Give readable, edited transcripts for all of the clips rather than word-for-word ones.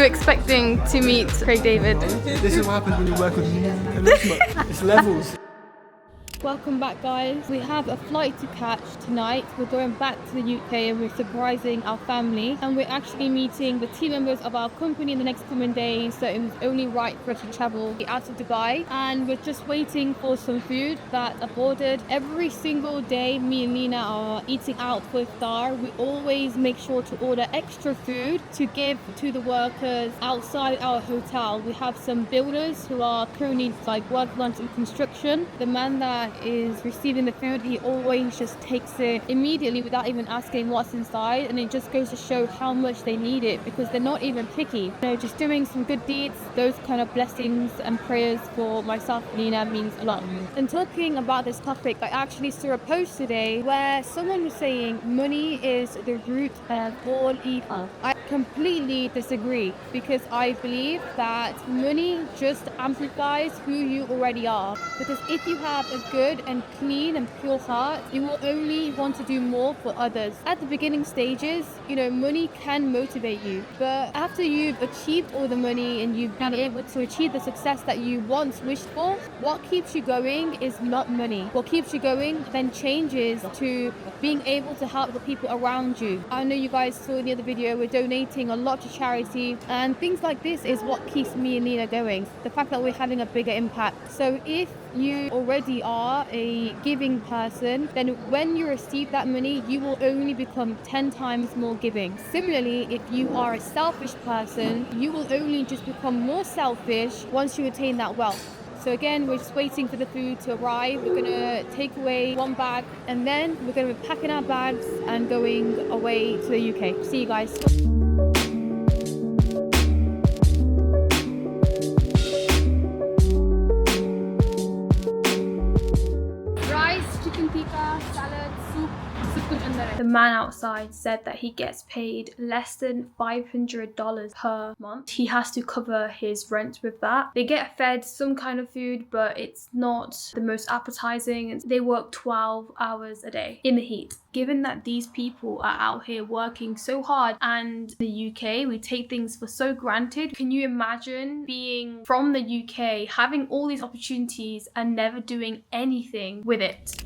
expecting to meet Craig David. This is what happens when you work with me. It's levels. Welcome back, guys. We have a flight to catch tonight. We're going back to the UK and we're surprising our family, and we're actually meeting the team members of our company in the next coming days, so it was only right for us to travel out of Dubai, and we're just waiting for some food that I've ordered. Every single day me and Nina are eating out for iftar. We always make sure to order extra food to give to the workers outside our hotel. We have some builders who are currently working on some construction. The man that is receiving the food, he always just takes it immediately without even asking what's inside, and it just goes to show how much they need it, because they're not even picky. Just doing some good deeds, those kind of blessings and prayers for myself and Nina means a lot. And talking about this topic, I actually saw a post today where someone was saying money is the root of all evil. I completely disagree, because I believe that money just amplifies who you already are, because if you have a good and clean and pure heart, you will only want to do more for others. At the beginning stages, money can motivate you, but after you've achieved all the money and you've been able to achieve the success that you once wished for, what keeps you going is not money. What keeps you going then changes to being able to help the people around you. I know you guys saw in the other video, we're donating a lot to charity, and things like this is what keeps me and Nina going. The fact that we're having a bigger impact. So if you already are a giving person, then when you receive that money, you will only become 10 times more giving. Similarly, if you are a selfish person, you will only just become more selfish once you attain that wealth. So again, we're just waiting for the food to arrive. We're gonna take away one bag, and then we're gonna be packing our bags and going away to the UK. See you guys. The man outside said that he gets paid less than $500 per month. He has to cover his rent with that. They get fed some kind of food, but it's not the most appetizing. They work 12 hours a day in the heat. Given that these people are out here working so hard, and the UK, we take things for so granted. Can you imagine being from the UK, having all these opportunities and never doing anything with it?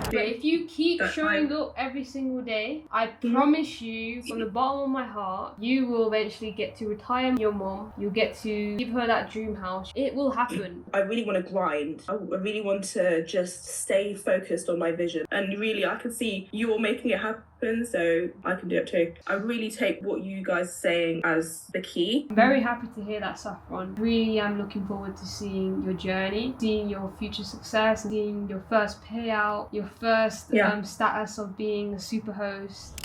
But if you keep showing up every single day, I promise you from the bottom of my heart, you will eventually get to retire your mom. You'll get to give her that dream house. It will happen. I really want to grind. I really want to just stay focused on my vision. And really, I can see you all making it happen, so I can do it too. I really take what you guys are saying as the key. I'm very happy to hear that, Saffron. Really am looking forward to seeing your journey, seeing your future success, seeing your first payout, your first status of being a super host.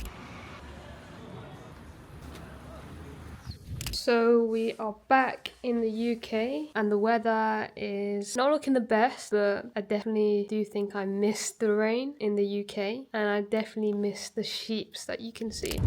So we are back in the UK and the weather is not looking the best, but I definitely do think I missed the rain in the UK, and I definitely missed the sheeps that you can see.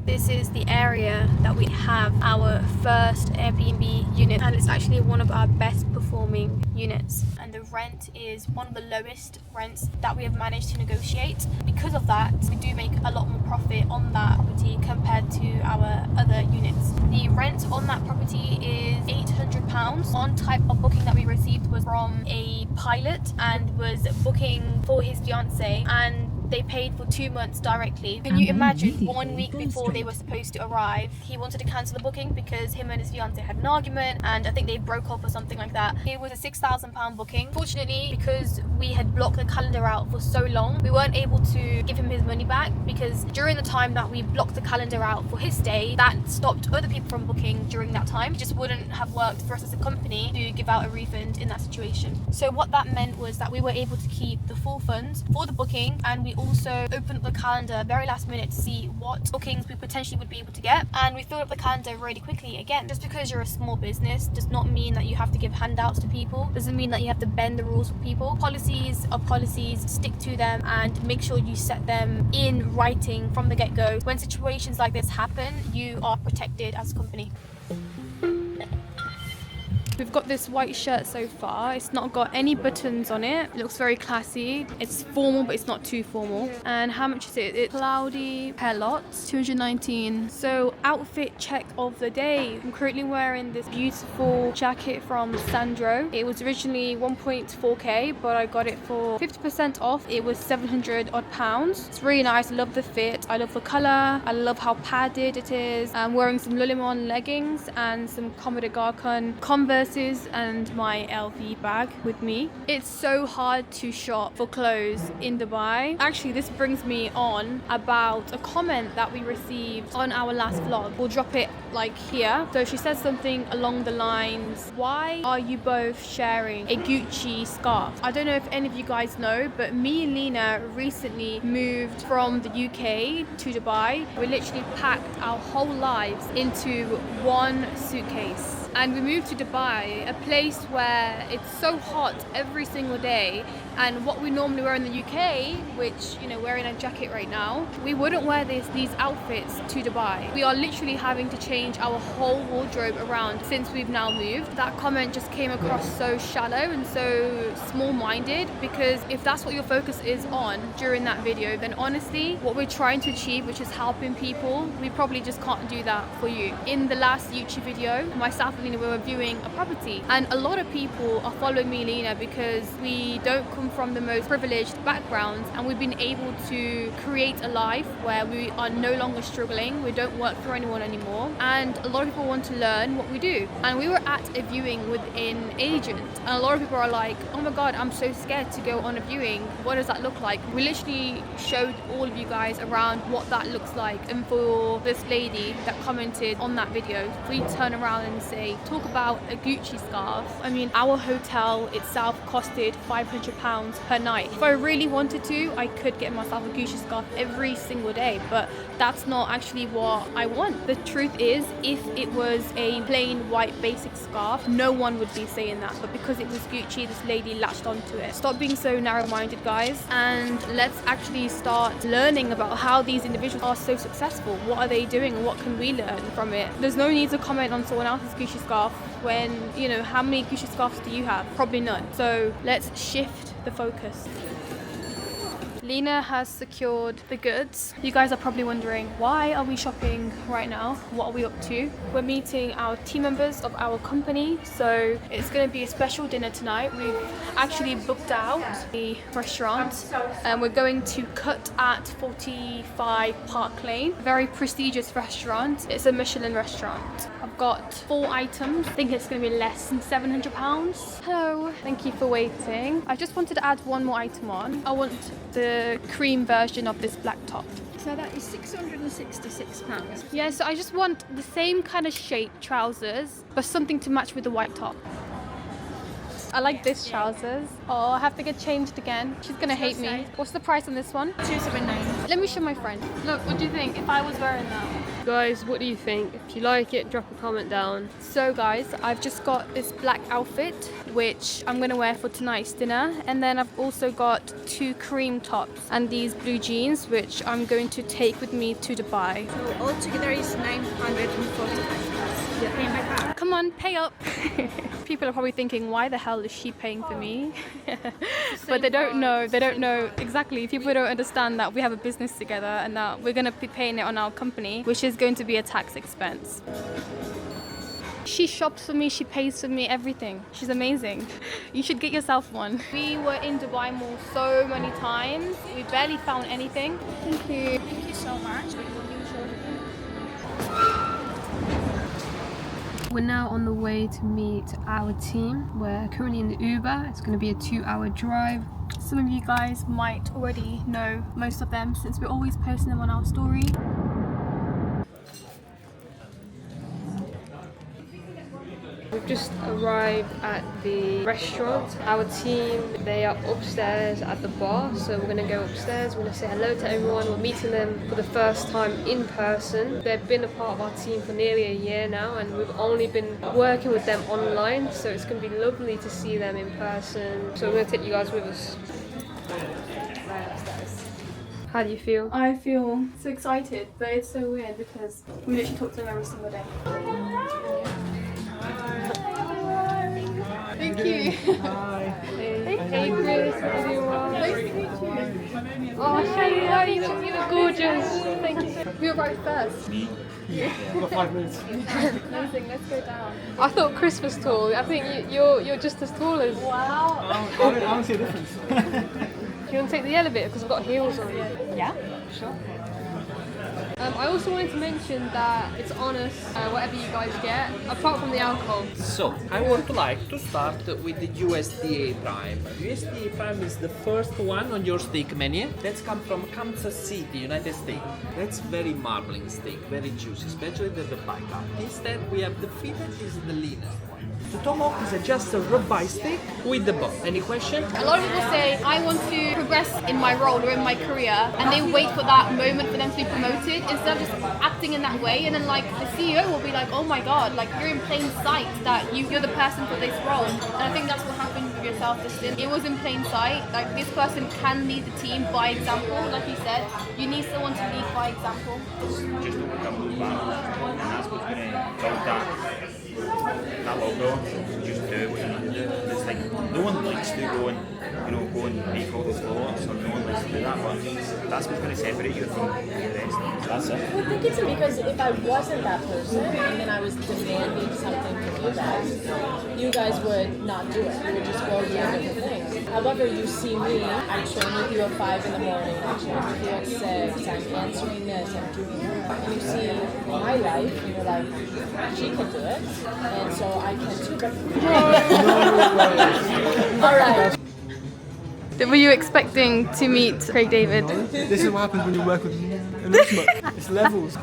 This is the area that we have our first Airbnb unit, and it's actually one of our best performing units, and the rent is one of the lowest rents that we have managed to negotiate. Because of that, we do make a lot more profit on that property compared to our other units. The rent on that property is £800. One type of booking that we received was from a pilot and was booking for his fiance, and they paid for 2 months directly. Can you imagine 1 week before they were supposed to arrive, he wanted to cancel the booking because him and his fiance had an argument, and I think they broke up or something like that. It was a £6,000 booking. Fortunately, because we had blocked the calendar out for so long, we weren't able to give him his money back, because during the time that we blocked the calendar out for his stay, that stopped other people from booking during that time. It just wouldn't have worked for us as a company to give out a refund in that situation. So what that meant was that we were able to keep the full funds for the booking, and we also opened up the calendar very last minute to see what bookings we potentially would be able to get, and we filled up the calendar really quickly. Again, just because you're a small business does not mean that you have to give handouts to people, doesn't mean that you have to bend the rules for people. Policies are policies, stick to them and make sure you set them in writing from the get-go. When situations like this happen, you are protected as a company. We've got this white shirt so far. It's not got any buttons on it. It looks very classy. It's formal, but it's not too formal. And how much is it? It's cloudy pair lots, 219. So outfit check of the day. I'm currently wearing this beautiful jacket from Sandro. It was originally 1.4k, but I got it for 50% off. It was 700 odd pounds. It's really nice. I love the fit. I love the color. I love how padded it is. I'm wearing some Lululemon leggings and some Comme des Garçons Converses and my LV bag with me. It's so hard to shop for clothes in Dubai. Actually, this brings me on about a comment that we received on our last vlog. We'll drop it like here. So she said something along the lines, why are you both sharing a Gucci scarf? I don't know if any of you guys know, but me and Lena recently moved from the UK to Dubai. We literally packed our whole lives into one suitcase. And we moved to Dubai, a place where it's so hot every single day. And what we normally wear in the UK, which, you know, wearing a jacket right now, we wouldn't wear these outfits to Dubai. We are literally having to change our whole wardrobe around since we've now moved. That comment just came across so shallow and so small-minded, because if that's what your focus is on during that video, then honestly, what we're trying to achieve, which is helping people, we probably just can't do that for you. In the last YouTube video, myself and Lena were reviewing a property, and a lot of people are following me, Lena, because we don't come from the most privileged backgrounds, and we've been able to create a life where we are no longer struggling. We don't work for anyone anymore, and a lot of people want to learn what we do. And we were at a viewing with an agent, and a lot of people are like, oh my god, I'm so scared to go on a viewing. What does that look like? We literally showed all of you guys around what that looks like. And for this lady that commented on that video, we turn around and say, talk about a Gucci scarf. I mean, our hotel itself costed £500 per night. If I really wanted to, I could get myself a Gucci scarf every single day, but that's not actually what I want. The truth is, if it was a plain white basic scarf, no one would be saying that, but because it was Gucci, this lady latched onto it. Stop being so narrow-minded, guys, and let's actually start learning about how these individuals are so successful. What are they doing and what can we learn from it? There's no need to comment on someone else's Gucci scarf when, you know, how many Gucci scarves do you have? Probably none. So let's shift the focus. Lena has secured the goods. You guys are probably wondering, why are we shopping right now? What are we up to? We're meeting our team members of our company, so it's going to be a special dinner tonight. We've actually booked out the restaurant, and we're going to cut at 45 Park Lane. Very prestigious restaurant. It's a Michelin restaurant. I've got 4 items. I think it's going to be less than £700. Hello, thank you for waiting. I just wanted to add one more item on. I want the cream version of this black top. So that is £666. Yeah, so I just want the same kind of shape trousers, but something to match with the white top. I like this trousers. Oh, I have to get changed again. She's gonna hate me. What's the price on this one? £279. Let me show my friend. Look, what do you think if I was wearing that? Guys, what do you think? If you like it, drop a comment down. So guys, I've just got this black outfit, which I'm gonna wear for tonight's dinner. And then I've also got 2 cream tops and these blue jeans, which I'm going to take with me to Dubai. So altogether is £945. You're paying by card. Come on, pay up. People are probably thinking, why the hell is she paying for me? But they don't know exactly. People don't understand that we have a business together and that we're going to be paying it on our company, which is going to be a tax expense. She shops for me, she pays for me, everything. She's amazing. You should get yourself one. We were in Dubai Mall so many times. We barely found anything. Thank you. Thank you so much. We're now on the way to meet our team. We're currently in the Uber. It's going to be a 2-hour drive. Some of you guys might already know most of them since we're always posting them on our story. We've just arrived at the restaurant. Our team, they are upstairs at the bar, so we're going to go upstairs. We're going to say hello to everyone. We're meeting them for the first time in person. They've been a part of our team for nearly a year now, and we've only been working with them online, so it's going to be lovely to see them in person. So we're going to take you guys with us. How do you feel? I feel so excited, but it's so weird because we literally talk to them every single day. cute. Hi. Hey Chris, how are you? Nice to meet you. Oh, Shelly, you look gorgeous. Thank you. Who arrived first? I've got 5 minutes. Amazing, let's go down. I thought Chris was tall. I think you're just as tall as. Wow. I don't see a difference. Do you want to take the elevator because I've got heels on? Yeah? Sure. I also wanted to mention that it's on us, whatever you guys get, apart from the alcohol. So, I would like to start with the USDA Prime. USDA Prime is the first one on your steak menu. That's come from Kansas City, United States. That's very marbling steak, very juicy, especially the ribeye cut. Instead, we have the feet that is the leanest one. The tomahawk is just a ribeye steak with the bone. Any question? A lot of people say, I want to progress in my role or in my career, and they wait for that moment for them to be promoted instead of just acting in that way. And then like the CEO will be like, oh my God, like you're in plain sight that you're the person for this role. And I think that's what happened with yourself, Justin. It was in plain sight. Like this person can lead the team by example. Like you said, you need someone to lead by example. Just overcome those battles, and that's what's going to build that logo. Just do what you need to do. It's like no one likes to go and make all those laws, or no one likes to do that, but that's what's going to separate you from the rest. That's it. I think it's because if I wasn't that person and then I was demanding something from you guys would not do it. You would just go do other things. However, you see me, I train with you at 5 in the morning, I train with you at 6, I'm answering this, I'm doing that. And you see my life and you're like, she can do it, and so I can too. But all right. Were you expecting to meet Craig David? This is what happens when you work with Elizabeth. It's levels.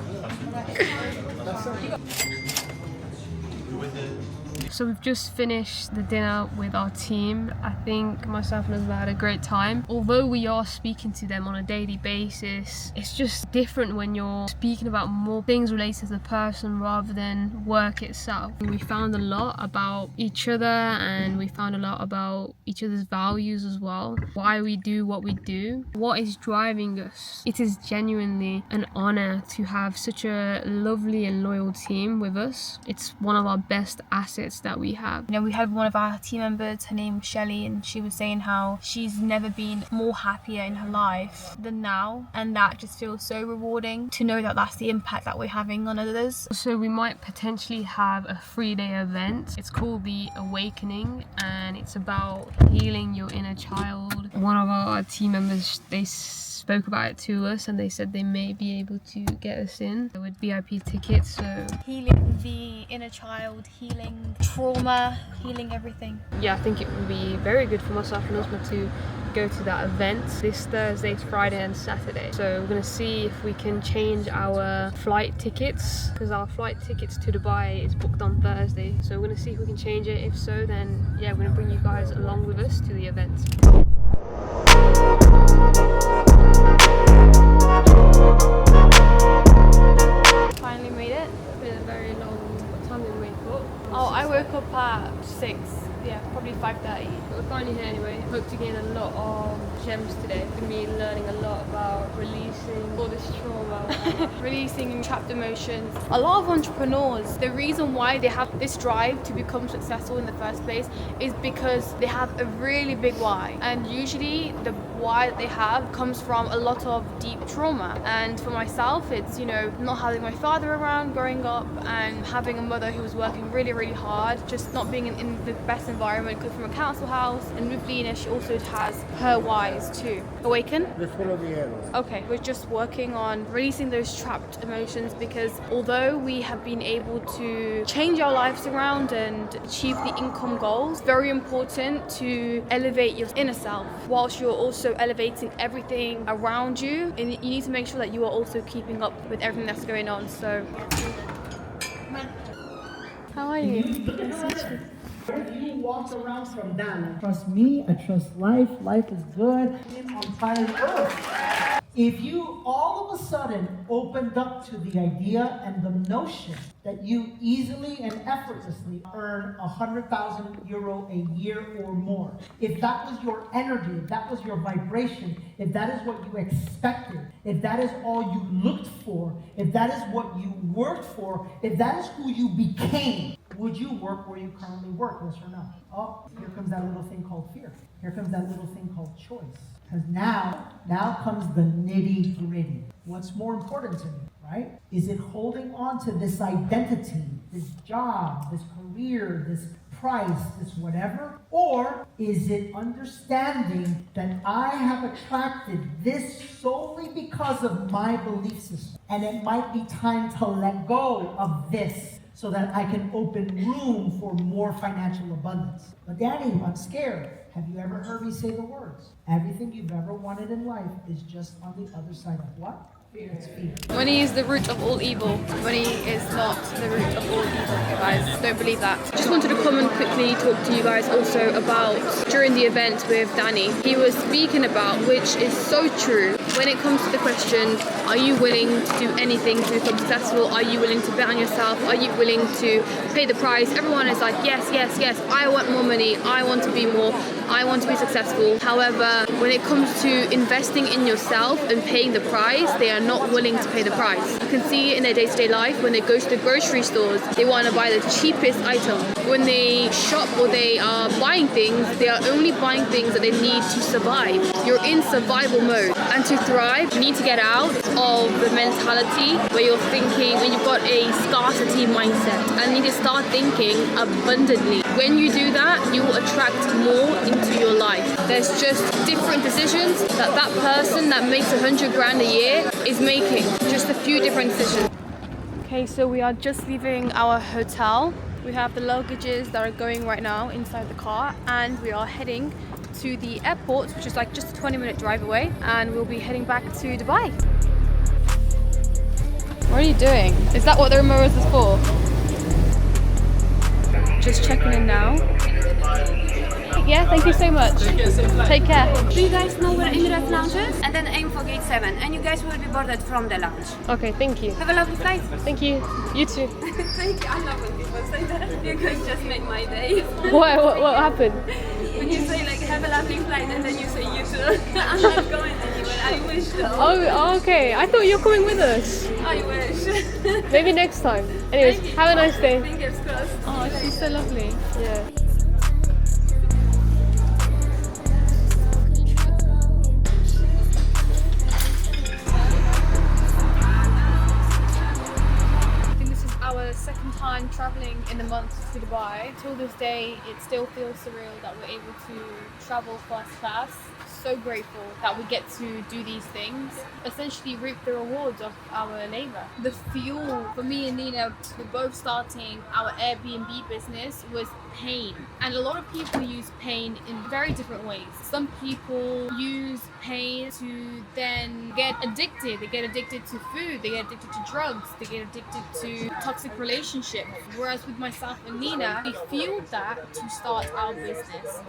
So we've just finished the dinner with our team. I think myself and Elizabeth had a great time. Although we are speaking to them on a daily basis, it's just different when you're speaking about more things related to the person rather than work itself. We found a lot about each other, and we found a lot about each other's values as well. Why we do what we do, what is driving us. It is genuinely an honor to have such a lovely and loyal team with us. It's one of our best assets that we have. You know, we had one of our team members, her name was Shelley, and she was saying how she's never been more happier in her life than now, and that just feels so rewarding to know that that's the impact that we're having on others. So we might potentially have a 3-day event. It's called The Awakening, and it's about healing your inner child. One of our team members, they spoke about it to us, and they said they may be able to get us in with VIP tickets. So Healing the inner child, healing trauma, healing everything. yeah, I think it would be very good for myself and Usma to go to that event this Thursday, Friday and Saturday. So we're going to see if we can change our flight tickets, because our flight tickets to Dubai is booked on Thursday. So we're going to see if we can change it. If so, then yeah, we're going to bring you guys along with us to the event. Finally made it. It's been a very long time to wake up. Oh, I woke up at 6. Yeah, probably 5:30. But we're finally here anyway. Hope to gain a lot of gems today. We're going to be learning a lot about releasing all this trauma. Releasing trapped emotions. A lot of entrepreneurs, the reason why they have this drive to become successful in the first place is because they have a really big why. And usually the why that they have comes from a lot of deep trauma. And for myself, it's, you know, not having my father around growing up, and having a mother who was working really, really hard, just not being in the best environment, coming from a council house. And with Lena, she also has her whys too. Awaken? Let's follow the arrow. Okay, we're just working on releasing those trapped emotions, because although we have been able to change our lives around and achieve the income goals, it's very important to elevate your inner self whilst you're also elevating everything around you, and you need to make sure that you are also keeping up with everything that's going on. So, how are you? If you walk around from that, trust me, I trust life. Life is good. I'm on planet Earth. If you all of a sudden opened up to the idea and the notion that you easily and effortlessly earn €100,000 a year or more, if that was your energy, if that was your vibration, if that is what you expected, if that is all you looked for, if that is what you worked for, if that is who you became, Would you work where you currently work, yes or no? Oh, here comes that little thing called fear. Here comes that little thing called choice. Because now comes the nitty gritty. What's more important to me, right? Is it holding on to this identity, this job, this career, this price, this whatever? Or is it understanding that I have attracted this solely because of my belief system? And it might be time to let go of this so that I can open room for more financial abundance. But Danny, I'm scared. Have you ever heard me say the words? Everything you've ever wanted in life is just on the other side of what? Fear. It's fear. Money is the root of all evil. Money is not the root of all evil, guys. Don't believe that. Just wanted to come and quickly talk to you guys also about during the event with Danny. He was speaking about, which is so true, when it comes to the question, are you willing to do anything to become successful? Are you willing to bet on yourself? Are you willing to pay the price? Everyone is like, yes, yes, yes, I want more money. I want to be more. I want to be successful. However, when it comes to investing in yourself and paying the price, they are not willing to pay the price. You can see it in their day-to-day life. When they go to the grocery stores, they want to buy the cheapest item. When they shop or they are buying things, they are only buying things that they need to survive. You're in survival mode. And to thrive, you need to get out of the mentality where you're thinking, when you've got a scarcity mindset, and you need to start thinking abundantly. When you do that, you will attract more into your life. There's just different decisions that person that makes 100 grand a year is making. Just a few different decisions. Okay, so we are just leaving our hotel. We have the luggages that are going right now inside the car, and we are heading to the airport, which is like just a 20-minute drive away, and we'll be heading back to Dubai. What are you doing? Is that what the remote is for? Just checking in now. Yeah, thank you so much. Take care. Do you guys know where Emirates Lounge is? And then aim for gate 7, and you guys will be boarded from the lounge. Okay, thank you. Have a lovely flight. Thank you. You too. Thank you. I love when people say that. You guys just make my day. What happened? When you say like have a lovely flight and then you say you too. I'm not going anywhere. I wish though. Oh, okay. I thought you were coming with us. I wish. Maybe next time. Anyways, have a nice day. Fingers crossed. Oh, she's so lovely. Yeah. Second time traveling in the month to Dubai. Till this day, it still feels surreal that we're able to travel first class. So grateful that we get to do these things, essentially reap the rewards of our labor. The fuel for me and Nina, we're both starting our Airbnb business, was pain. And a lot of people use pain in very different ways. Some people use pain to then get addicted. They get addicted to food, they get addicted to drugs, they get addicted to toxic relationships. Whereas with myself and Nina, we fueled that to start our business.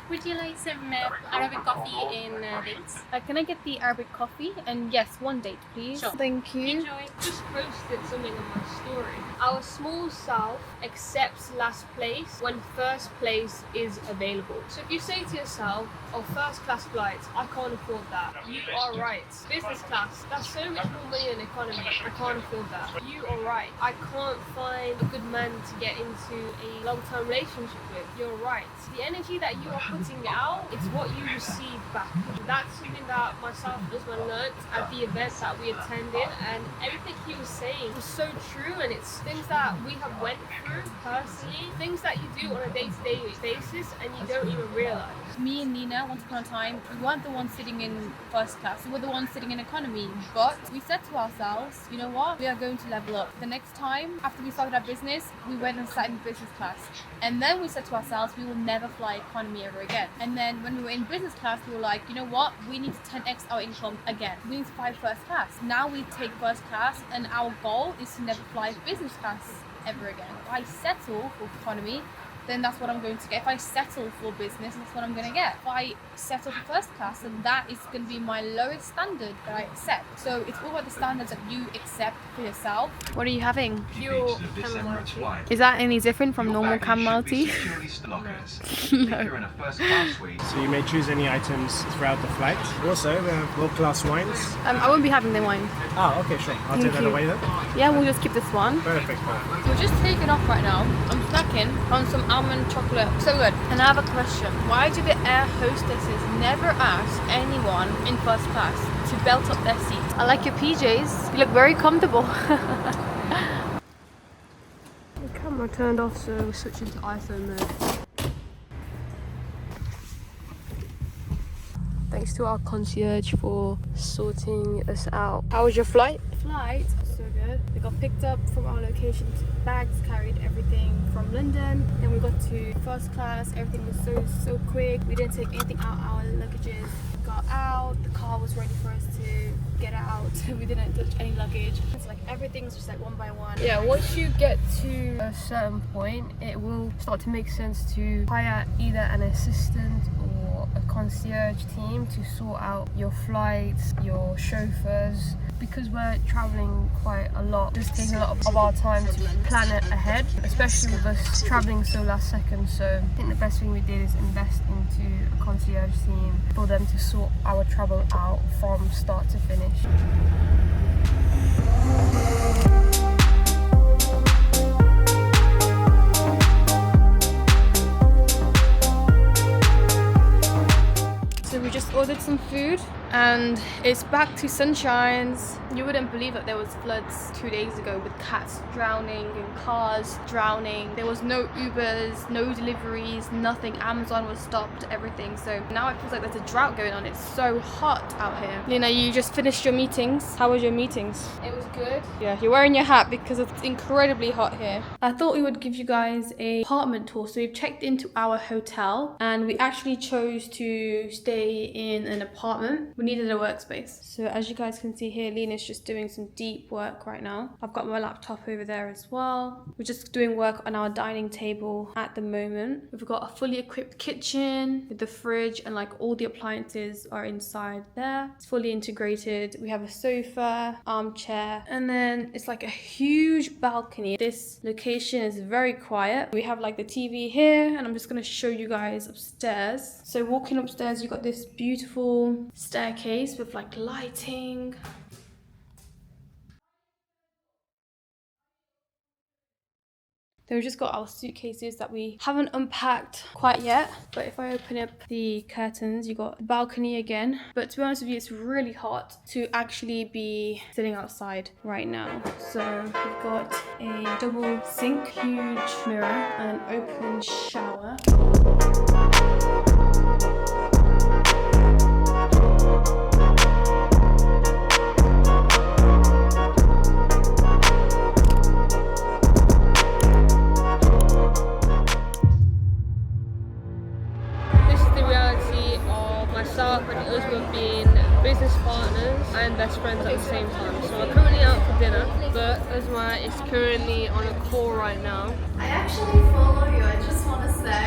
Would you like some Arabic coffee in dates? Can I get the Arabic coffee? And yes, one date, please. Sure. Thank you. Enjoy. Just posted something on my story. Our small south accepts last place when first place is available. So if you say to yourself, oh, first class flights, I can't afford that. You are right. Business class, that's so much more money than economy. I can't afford that. You are right. I can't find a good man to get into a long-term relationship with. You're right. The energy that you are putting out, it's what you receive back. That's something that myself and Usman learnt at the events that we attended, and everything he was saying was so true, and it's things that we have went through personally, things that you do on a day-to-day basis and you don't even realize. Me and Nina, once upon a time, we weren't the ones sitting in first class, we were the ones sitting in economy. But we said to ourselves, you know what, we are going to level up. The next time, after we started our business, we went and sat in business class. And then we said to ourselves, we will never fly economy ever again. And then when we were in business class, we were like, you know what, we need to 10x our income again. We need to fly first class. Now we take first class, and our goal is to never fly business class ever again. If I settle for economy, then that's what I'm going to get. If I settle for business, that's what I'm going to get. If I settle for first class, then that is going to be my lowest standard that I accept. So it's all about the standards that you accept for yourself. What are you having? Pure chamomile tea. Is that any different from normal chamomile tea? No. So you may choose any items throughout the flight. Also, we have world-class wines. I won't be having the wine. Ah, okay, sure. I'll take that you. away then. Yeah, we'll just keep this one. Perfect. We're just taking off right now. I'm snacking on some almond chocolate. So good. And I have a question. Why do the air hostesses never ask anyone in first class to belt up their seats? I like your PJs. You look very comfortable. The camera turned off, so we're switching to iPhone mode. Thanks to our concierge for sorting us out. How was your flight? Flight, so good. We got picked up from our location, bags carried everything from London. Then we got to first class. Everything was so quick. We didn't take anything out our luggages. We got out. The car was ready for us to get out. We didn't touch any luggage. It's like everything's just like one by one. Yeah, once you get to a certain point, it will start to make sense to hire either an assistant or a concierge team to sort out your flights, your chauffeurs. Because we're traveling quite a lot, it's taking a lot of our time to plan it ahead, especially with us traveling so last second. So I think the best thing we did is invest into a concierge team for them to sort our travel out from start to finish. So we just ordered some food and it's back to sunshines. You wouldn't believe that there was floods 2 days ago with cats drowning and cars drowning. There was no Ubers, no deliveries, nothing. Amazon was stopped, everything. So now it feels like there's a drought going on. It's so hot out here. Lena, you just finished your meetings. How was your meetings? It was good. Yeah, you're wearing your hat because it's incredibly hot here. I thought we would give you guys an apartment tour. So we've checked into our hotel and we actually chose to stay in an apartment. We needed a workspace. So as you guys can see here, Lena's just doing some deep work right now. I've got my laptop over there as well. We're just doing work on our dining table at the moment. We've got a fully equipped kitchen with the fridge and like all the appliances are inside there. It's fully integrated. We have a sofa, armchair, and then it's like a huge balcony. This location is very quiet. We have like the TV here and I'm just going to show you guys upstairs. So walking upstairs, you got this beautiful staircase with like lighting. Then we've just got our suitcases that we haven't unpacked quite yet. But if I open up the curtains, you got the balcony again. But to be honest with you, it's really hot to actually be sitting outside right now. So we've got a double sink, huge mirror, and an open shower. Myself and Elizabeth being business partners and best friends at the same time. So we're currently out for dinner, but Uzma is currently on a call right now. I actually follow you, I just want to say.